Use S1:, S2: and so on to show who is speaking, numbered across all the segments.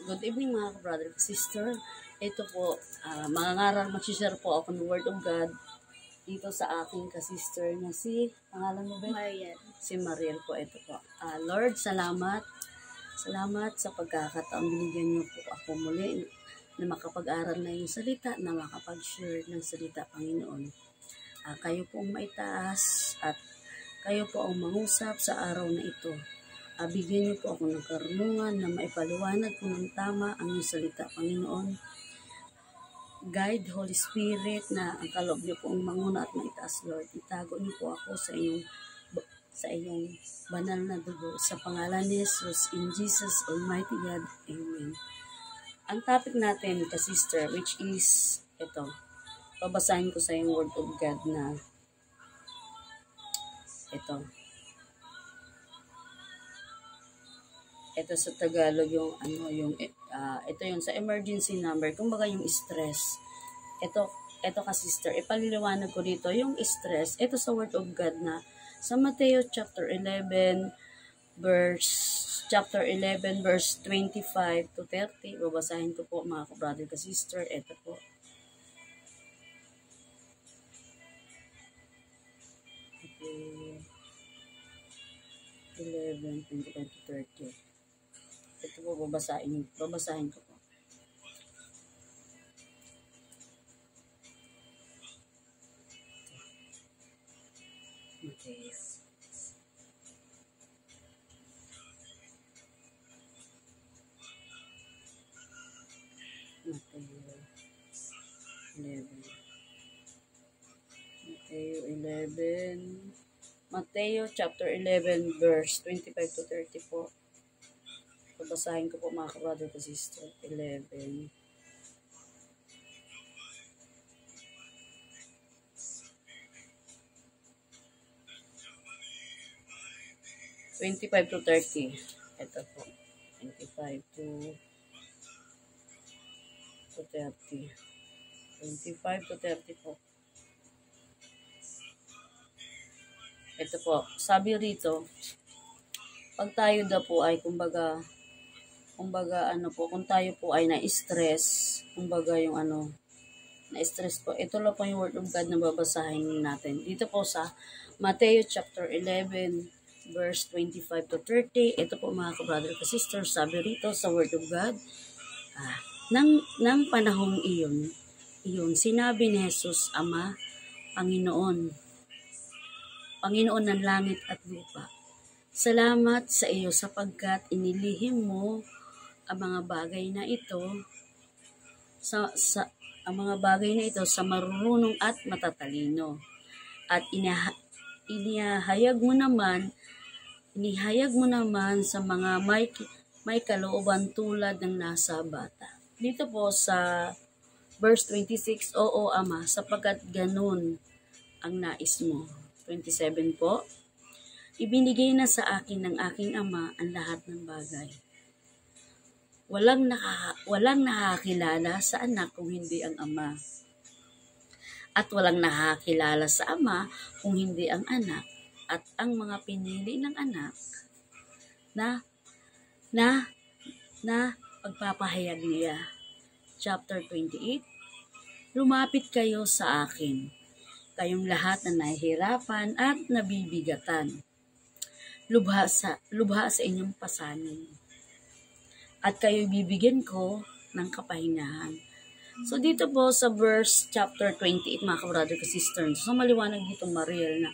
S1: Good evening mga brother and sister. Ito po, magsishare po ako ng Word of God dito sa aking kasister na si, pangalan mo ba?
S2: Mariel.
S1: Si Mariel po, ito po. Lord, salamat. Salamat sa pagkakataon binigyan niyo po ako muli na makapag-aral na yung salita, na makapag-share ng salita, Panginoon. Kayo po ang maitaas at kayo po ang mangusap sa araw na ito. Bigyan niyo po ako ng karunungan na maipaliwanag ko ng tama ang iyong salita, Panginoon. Guide, Holy Spirit, na ang kaloob niyo po ang manguna at maitaas, Lord. Itago niyo po ako sa iyong banal na dugo. Sa pangalan ni Jesus, in Jesus Almighty God, Amen. Ang topic natin, sister, which is, ito, babasahin ko sa iyong Word of God na, ito sa Tagalog ito yung sa emergency number, kumbaga yung stress. Ito ka sister, ipaliliwanag ko dito yung stress. Ito sa Word of God na sa Mateo chapter 11 verse 25 to 30. Babasahin ko po mga ka-brother ka sister. Ito po. Okay. 11, 25 to 30. Ito po, babasahin ko po. Okay. Mateo chapter 11 verse 25 to 30 po. Babasahin ko po mga ka-brother ka sister. 11. to 30. Ito po. 25 to 30. 25 to 30 po. Ito po. Sabi rito, pag tayo daw po ay kumbaga kung tayo po ay na-stress, na-stress po. Ito lang po yung Word of God na babasahin natin. Dito po sa Mateo chapter 11 verse 25 to 30. Ito po mga ka-brother ka sister, sabi rito sa Word of God, nang panahong iyon, sinabi ni Jesus, Ama, Panginoon ng langit at lupa, salamat sa iyo sapagkat inilihim mo ang mga bagay na ito sa marurunong at matatalino, at inihayag mo naman sa mga may kalooban tulad ng nasa bata. Dito po sa verse 26, Oo, Ama, sapagkat ganun ang nais mo. 27 po, ibinigay na sa akin ng aking Ama ang lahat ng bagay. Walang nakakilala sa anak kung hindi ang Ama. At walang nakakilala sa Ama kung hindi ang anak. At ang mga pinili ng anak na pagpapahayag niya. Chapter 28, lumapit kayo sa akin, kayong lahat na nahihirapan at nabibigatan. Lubha sa inyong pasanin, at kayo bibigyan ko ng kapahingahan. So dito po sa verse chapter 28 mga ka-brother ka sister, so maliwanag dito Mariel na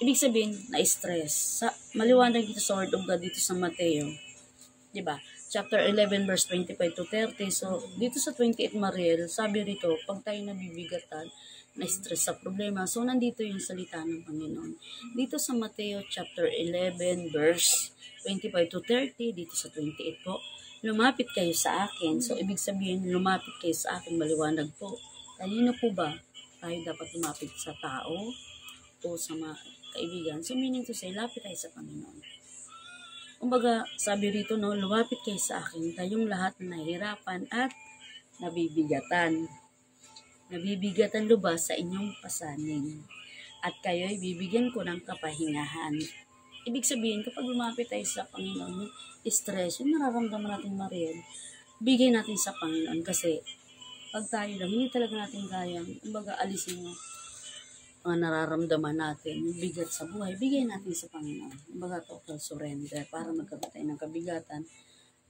S1: ibig sabihin na stress. Maliwanag dito sa Word of God dito sa Mateo, 'di ba? Chapter 11 verse 25 to 30. So dito sa 28 Mariel, sabi rito, pag tayo nabibigatan, na-stress sa problema, so nandito yung salita ng Panginoon. Dito sa Mateo chapter 11 verse 25 to 30, dito sa 28 po, lumapit kayo sa akin. So ibig sabihin, lumapit kayo sa akin, maliwanag po. Kanino po ba tayo dapat lumapit, sa tao o sa mga kaibigan? So meaning to say, lapit tayo sa Panginoon. Kumbaga, sabi rito, lumapit kayo sa akin, kayong lahat na nahihirapan at nabibigatan. Nabibigatan lubha sa inyong pasanin, at kayo'y bibigyan ko ng kapahingahan. Ibig sabihin, kapag lumapit tayo sa Panginoon, yung stress, yung nararamdaman natin Mariel, bigay natin sa Panginoon kasi pag tayo lang, hindi talaga natin kayang, kumbaga alisin yung mga nararamdaman natin, yung bigat sa buhay, bigay natin sa Panginoon. Kumbaga total surrender para magkaroon tayo ng kabigatan.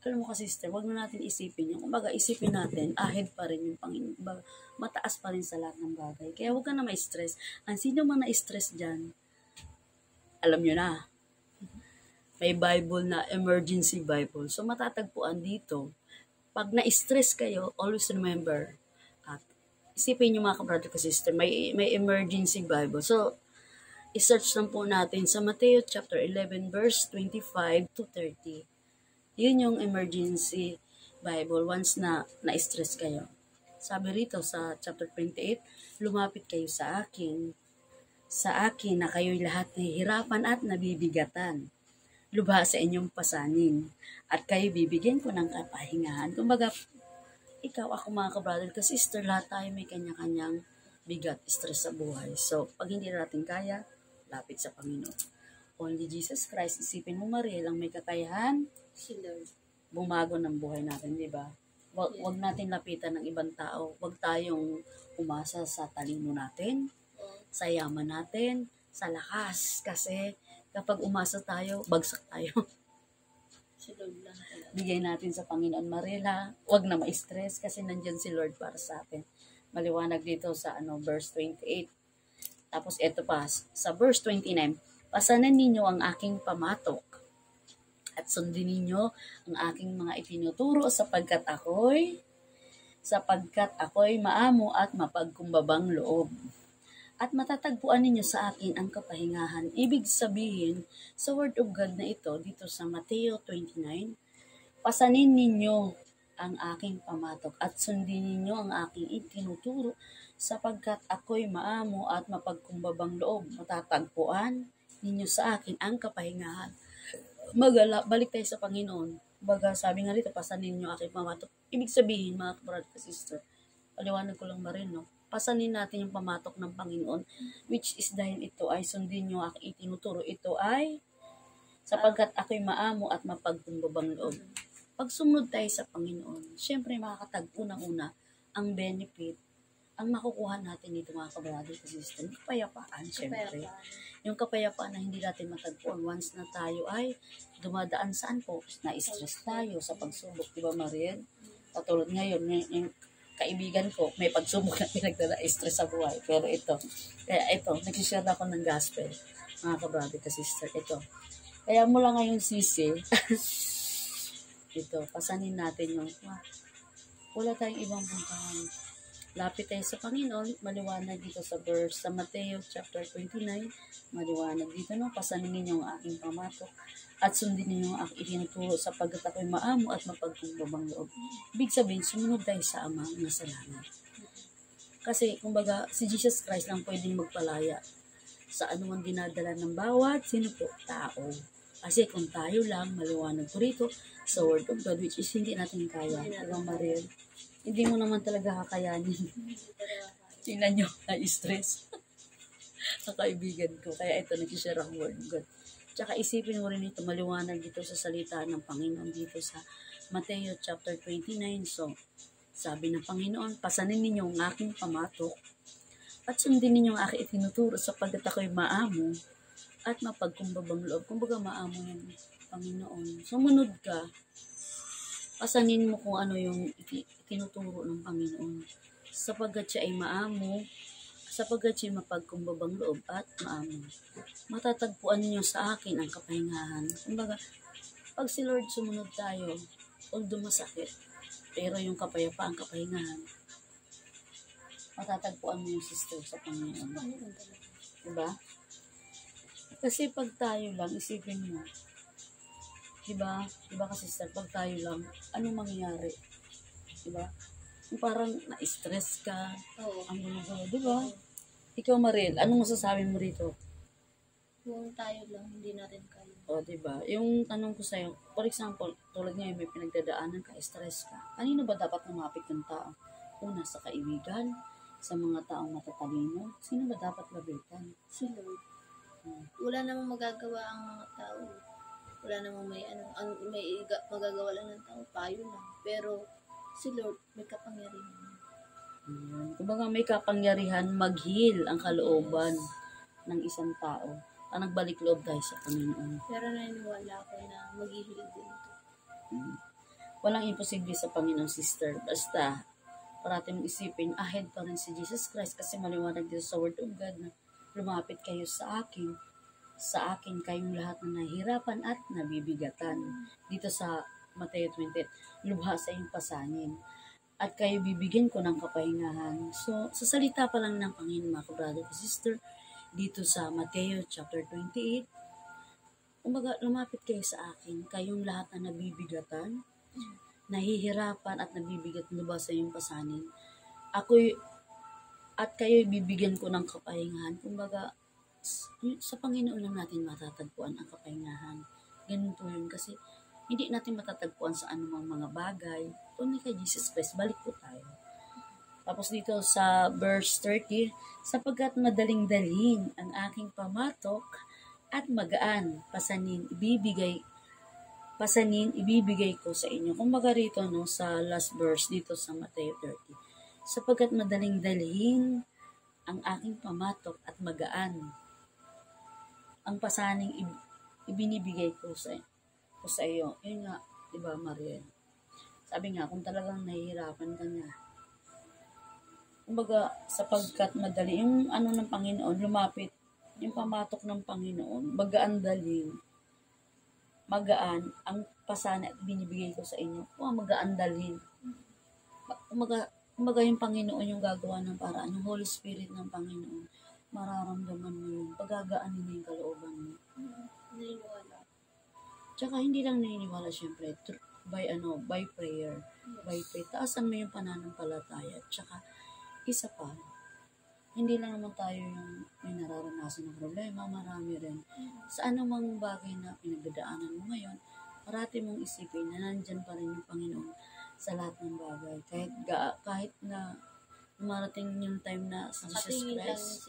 S1: Alam mo kasi sister, wag na natin isipin yung, kumbaga isipin natin, ahead pa rin yung Panginoon, kumbaga, mataas pa rin sa lahat ng bagay. Kaya wag ka na ma-stress. Ang sino man na-stress dyan, alam nyo na, may Bible na emergency Bible. So matatagpuan dito. Pag na-stress kayo, always remember, at isipin nyo mga kabrother ko sister, may emergency Bible. So, i-search lang po natin sa Mateo chapter 11 verse 25 to 30. Yun yung emergency Bible once na na-stress kayo. Sabi rito sa chapter 28, lumapit kayo sa akin na kayo'y lahat nahihirapan at nabibigatan. Lubha sa inyong pasanin at kayo bibigyan ko ng kapahingahan. Kumbaga, ikaw, ako mga kabrother ka sister, lahat tayo may kanya-kanyang bigat, stress sa buhay. So, pag hindi natin kaya, lapit sa Panginoon. Only Jesus Christ, isipin mo Mariel, ang may kakayahan,
S2: Si Lord.
S1: bumago ng buhay natin, di ba? Wag natin lapitan ng ibang tao. Wag tayong umasa sa talino natin, sa yaman natin, sa lakas. Kasi kapag umasa tayo, bagsak tayo.
S2: Si Lord lang talaga.
S1: Bigay natin sa Panginoon Marila. Wag na ma-stress kasi nandyan si Lord para sa atin. Maliwanag dito sa verse 28. Tapos eto pa, sa verse 29, pasanan ninyo ang aking pamatok at sundin ninyo ang aking mga itinuturo sapagkat ako'y maamo at mapagkumbabang loob. At matatagpuan ninyo sa akin ang kapahingahan. Ibig sabihin, sa Word of God na ito, dito sa Mateo 29, pasanin ninyo ang aking pamatok at sundin ninyo ang aking itinuturo sapagkat ako'y maamo at mapagkumbabang loob. Matatagpuan ninyo sa akin ang kapahingahan. Balik tayo sa Panginoon. Baga, sabi nga dito, pasanin ninyo aking pamatok. Ibig sabihin, mga kabrad ka sister, paliwanag ko lang ba rin, no? Pasanin natin yung pamatok ng Panginoon, which is dahil ito ay sundin nyo aking itinuturo. Ito ay sapagkat ako'y maamo at mapagkumbabang loob. Pag sumunod tayo sa Panginoon, syempre makakatagpo ng una ang benefit, ang makukuha natin dito mga kabrado sa system, kapayapaan syempre. Yung kapayapaan na hindi natin matagpuan once na tayo ay dumadaan saan po, na-stress tayo sa pagsubok, di ba Mariel? Katulad ngayon, yung kaibigan ko, may pagsubok na pinagdala-stress sa buhay. Pero ito, nagsishare ako ng gospel, mga kabrado ka sister, ito. Kaya mula ngayon sisi, ito, pasanin natin yung, wala tayong ibang puntahan. Lapit tayo sa Panginoon, maliwanag dito sa verse, sa Mateo chapter 29, maliwanag dito, no? Pasanin ninyo ang aking pamatok at sundin ninyo ang aking itinuturo sapagkat ako'y maamo at mapagkumbabang loob. Ibig sabihin, sumunod tayo sa Ama na sa langit. Kasi, kumbaga, si Jesus Christ lang pwedeng magpalaya sa anumang dinadala ng bawat sino po, tao. Kasi kung tayo lang, maliwanag ko rito sa Word of God, which is hindi natin kaya. Diba, Mariel? Hindi mo naman talaga kakayanin. Tingnan nyo, na-stress. Ang kaibigan ko. Kaya ito, nag-share ang Word of God. Tsaka isipin mo rin ito, maliwanag dito sa salita ng Panginoon dito sa Mateo chapter 29. So, sabi ng Panginoon, pasanin ninyo ang aking pamatok at sundin ninyo ang aking itinuturo sapagkat ako'y maamo at mapagkumbabang loob. Kumbaga maamo yung Panginoon. Sumunod ka, pasanin mo kung ano yung itinuturo ng Panginoon. Sapagkat siya ay maamo, sapagkat siya mapagkumbabang loob at maamo. Matatagpuan ninyo sa akin ang kapahingahan. Kumbaga, pag si Lord sumunod tayo, although masakit, pero yung kapayapaan, kapahingahan, matatagpuan mo yung sister sa Panginoon. Diba? Kasi pag tayo lang, isipin mo, diba? Diba kasi sister, pag tayo lang, anong mangyayari? Diba? Yung parang na-stress ka, ang gulo-gulo, diba? Ikaw Mariel, anong masasabi mo rito?
S2: Kung tayo lang, hindi natin kaya.
S1: O, diba? Yung tanong ko sa'yo, for example, tulad ngayon may pinagdadaanan ka, stress ka. Kanino ba dapat lumapit ng tao? Una, sa kaibigan, sa mga taong matatalino. Sino ba dapat labitan?
S2: Si Lord. Wala namang magagawa ang mga tao. Wala namang magagawa lang ng tao, payo lang. Pero si Lord may kapangyarihan.
S1: Kumbaga may kapangyarihan mag-heal ang kalooban ng isang tao. Nagbalik loob tayo sa Panginoon.
S2: Pero naniniwala ako na mag-heal din ito.
S1: Walang imposible sa Panginoon, sister. Basta, parati mong isipin, ahead pa rin si Jesus Christ kasi maliwanag dito sa Word of God na lumapit kayo sa akin kayong lahat na nahihirapan at nabibigatan. Dito sa Mateo 20, lubha sa iyong pasanin. At kayo bibigyan ko ng kapahingahan. So, sa salita pa lang ng Panginoon, mga brother at sister, dito sa Mateo chapter 28, kumbaga, lumapit kayo sa akin, kayong lahat na nabibigatan, nahihirapan at nabibigat lubha sa iyong pasanin. At kayo bibigyan ko ng kapahingahan. Kumbaga, sa Panginoon lang natin matatagpuan ang kapahingahan. Ganun po yun kasi hindi natin matatagpuan sa anumang mga bagay. Kundi kay Jesus Christ, balik po tayo. Tapos dito sa verse 30, sapagkat madaling dalhin ang aking pamatok at magaan pasanin ibibigay ko sa inyo. Kumbaga rito no sa last verse dito sa Mateo 30. Sapagkat madaling dalhin ang aking pamatok at magaan ang pasaning ibinibigay ko sa iyo. Yun nga, 'di ba, Mariel? Sabi nga kung talagang nahihirapan ka na, kumbaga, sapagkat madali, yung ano ng Panginoon, lumapit, yung pamatok ng Panginoon, magaan dalhin, magaan, ang pasana at binibigay ko sa inyo, magaan dalhin. Kumbaga yung Panginoon yung gagawa ng paraan, yung Holy Spirit ng Panginoon, mararamdaman mo yun, pagagaanin mo yung kalooban mo.
S2: Naniniwala.
S1: Tsaka hindi lang naniniwala, syempre, by prayer, by faith, taasan mo yung pananampalataya, tsaka isa pa, hindi lang naman tayo yung may nararanasan ng problema, marami rin. Sa anumang bagay na pinagdadaanan mo ngayon, parati mong isipin na nandyan pa rin yung Panginoon sa lahat ng bagay. Kahit na dumarating yung time na sa Jesus Christ,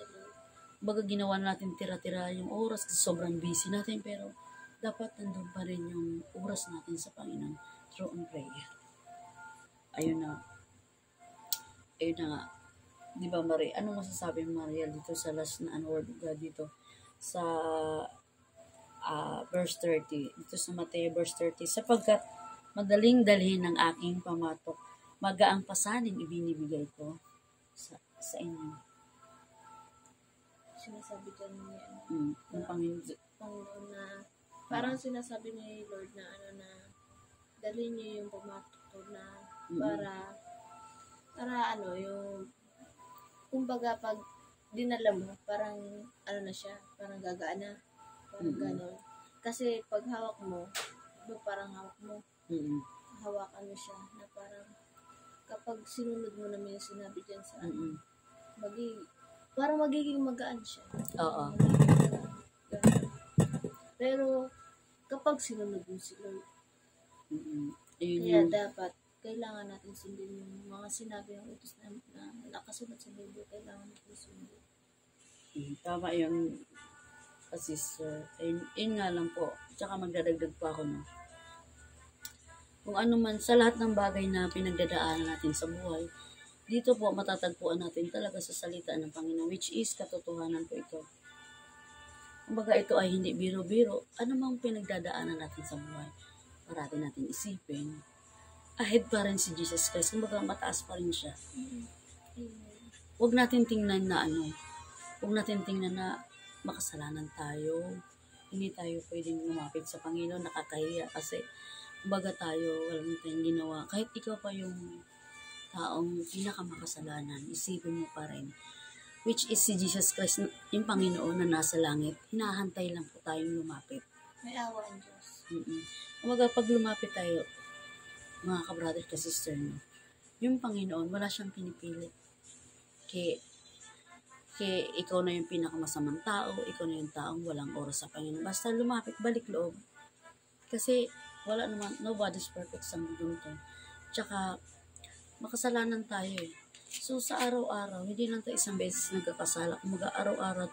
S1: baga ginawa natin tira-tira yung oras kasi sobrang busy natin, pero dapat nandun pa rin yung oras natin sa Panginoon through on prayer. Ayun na nga. Di ba, Maria? Ano masasabi mo, Maria, dito sa last na word of God dito sa verse 30, dito sa Mateo verse 30, sapagkat madaling dalhin ng aking pamatok, magaang pasanin ibinibigay ko sa inyo.
S2: Sinasabi dyan ni
S1: Ng
S2: Panginoon na parang sinasabi ni Lord na dalhin niyo yung pamatok ko na para yung kumbaga pag dinala mo, parang na siya, parang gagaan na, parang gano'n. Kasi pag hawak mo, parang hawak mo, hawakan mo siya, na parang kapag sinunod mo naman yung sinabi dyan sa parang magiging magaan siya.
S1: Oo.
S2: Pero kapag sinunod mo si Lord,
S1: kaya
S2: dapat kailangan natin sundin yung mga sinabi ng utos na nakasunod sa Bible, kailangan natin sundin.
S1: Tama yun, sister. Yun nga lang po. Tsaka magdadagdag pa ako, no? Kung ano man, sa lahat ng bagay na pinagdadaanan natin sa buhay, dito po matatagpuan natin talaga sa salita ng Panginoon, which is katotohanan po ito. Kumbaga ito ay hindi biro-biro. Ano mang pinagdadaanan natin sa buhay, parati natin isipin, ahead pa rin si Jesus Christ. Kumbaga mataas pa rin siya. Huwag natin tingnan na makasalanan tayo. Hindi tayo pwedeng lumapit sa Panginoon, nakakahiya kasi kumbaga tayo, walang tayong ginawa. Kahit ikaw pa yung taong pinakamakasalanan, isipin mo pa rin. Which is si Jesus Christ, yung Panginoon na nasa langit, hinahantay lang po tayong lumapit.
S2: May awa ang Diyos.
S1: Kumbaga pag lumapit tayo, mga ka-brother ka sister, no? Yung Panginoon, wala siyang pinipilit. Kaya ikaw na yung pinakamasamang tao, ikaw na yung taong walang oras sa Panginoon. Basta lumapit, balik loob. Kasi wala naman, nobody's perfect sa mundo to. Tsaka, makasalanan tayo eh. So, sa araw-araw, hindi lang tayo isang beses nagkakasala. Kumaga araw-araw,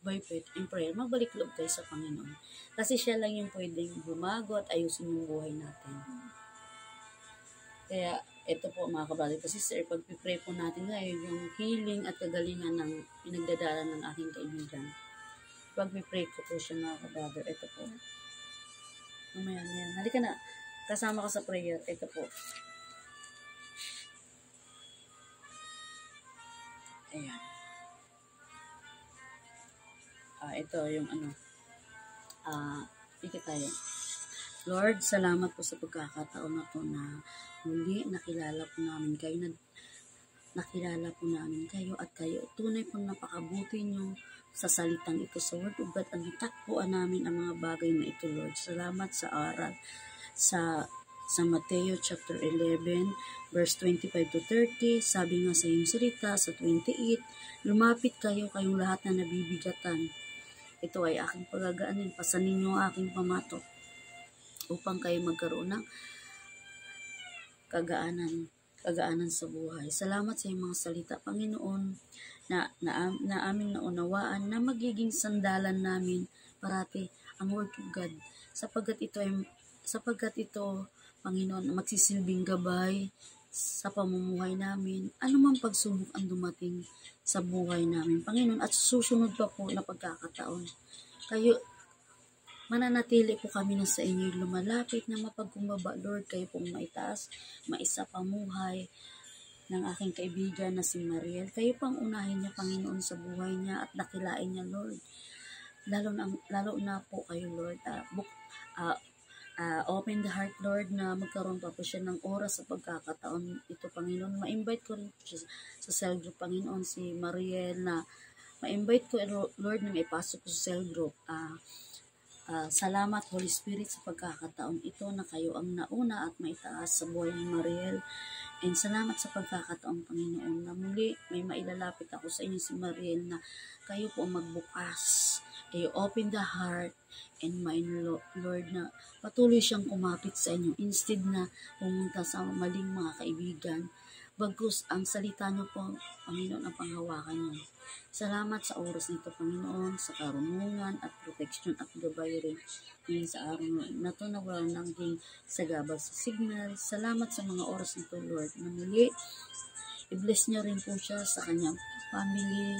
S1: by faith and prayer, magbalik loob tayo sa Panginoon. Kasi siya lang yung pwedeng bumago at ayusin yung buhay natin. Kaya, ito po mga kabrother, kasi sir, pag-pray po natin ngayon, yung healing at kagalingan ng pinagdadala ng aking kaibigan. Pag-pray ko po siya mga kabrother, ito po. Mamaya yan. Halika na, kasama ka sa prayer, ito po. Ayan. Ito yung ito tayo. Lord, salamat po sa pagkakataon na to na muli nakilala po namin kayo, nakilala po namin kayo at kayo tunay po napakabuti nyo sa salitang ito sa Word of God. Natakbuhan namin ang mga bagay na ito, Lord. Salamat sa aral sa Mateo chapter 11 verse 25 to 30, sabi nga sa iyong salita sa 28, lumapit kayo kayong lahat na nabibigatan. Ito ay aking pagagaanin, pasanin niyo ang aking pamatok upang kayo magkaroon ng kagaanan sa buhay. Salamat sa iyong mga salita, Panginoon, na aming naunawaan na magiging sandalan namin parati ang Word of God, sapagkat ito Panginoon, magsisilbing gabay sa pamumuhay namin, anumang pagsubok ang dumating sa buhay namin, Panginoon, at susunod pa po na pagkakataon. Kayo, mananatili po kami na sa inyo lumalapit na mapagkumbaba, Lord, kayo pong maitaas, maisa pamuhay ng aking kaibigan na si Mariel. Kayo pang unahin niya, Panginoon, sa buhay niya at dakilain niya, Lord. Lalo na po kayo, Lord, open the heart, Lord, na magkaroon pa po siya ng oras sa pagkakataon ito, Panginoon. Ma-invite ko rin po siya sa cell group, Panginoon, si Mariel, na ma-invite ko, Lord, na maipasok ko sa cell group. Salamat, Holy Spirit, sa pagkakataon ito na kayo ang nauna at maitaas sa buhay ni Mariel. And salamat sa pagkakataon, Panginoon, na muli may mailalapit ako sa inyo si Mariel na kayo po magbukas. Kayo open the heart and mind, Lord, na patuloy siyang kumapit sa inyo instead na pumunta sa maling mga kaibigan. Bagkus ang salita niyo po, Panginoon, ang panghawakan niyo. Salamat sa oras nito, Panginoon, sa karunungan at protection at gabay rin ngayon sa araw na ito na wala nanging sagabal sa signal. Salamat sa mga oras nito, Lord, na muli i-bless niyo rin po siya sa kanyang family,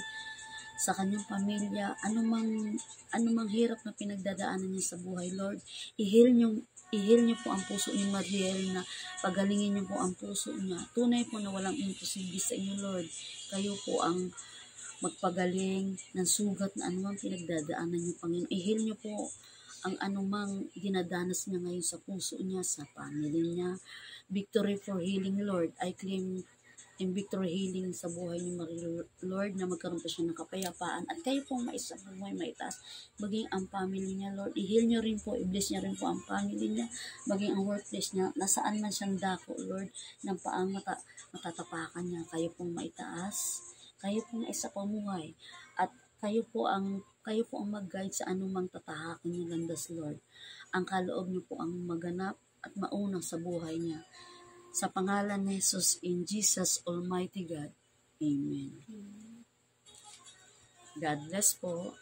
S1: sa kanyang pamilya, anumang hirap na pinagdadaanan niya sa buhay, Lord, i-heal niyo po ang puso ni Mariel, na pagalingin niyo po ang puso niya. Tunay po na walang imposible sa inyo, Lord. Kayo po ang magpagaling ng sugat na anumang pinagdadaanan niyo, Panginoon. I-heal niyo po ang anumang dinadanas niya ngayon sa puso niya, sa family niya. Victory for healing, Lord. I claim in victory healing sa buhay ni Maria, Lord, na magkaroon pa siya ng kapayapaan at kayo pong maisa buhay maitaas, maging ang family niya, Lord, i-heal niyo rin po, i-bless niyo rin po ang family niya, maging ang workplace niya, nasaan man siyang dako, Lord, ng paang matatapakan niya, kayo pong maitaas, kayo pong maisa pamuhay, at kayo po ang mag-guide sa anumang tatahakin niya landas, Lord. Ang kaloob niyo po ang maganap at mauna sa buhay niya. Sa pangalan ni Jesus, in Jesus Almighty God. Amen. God bless po.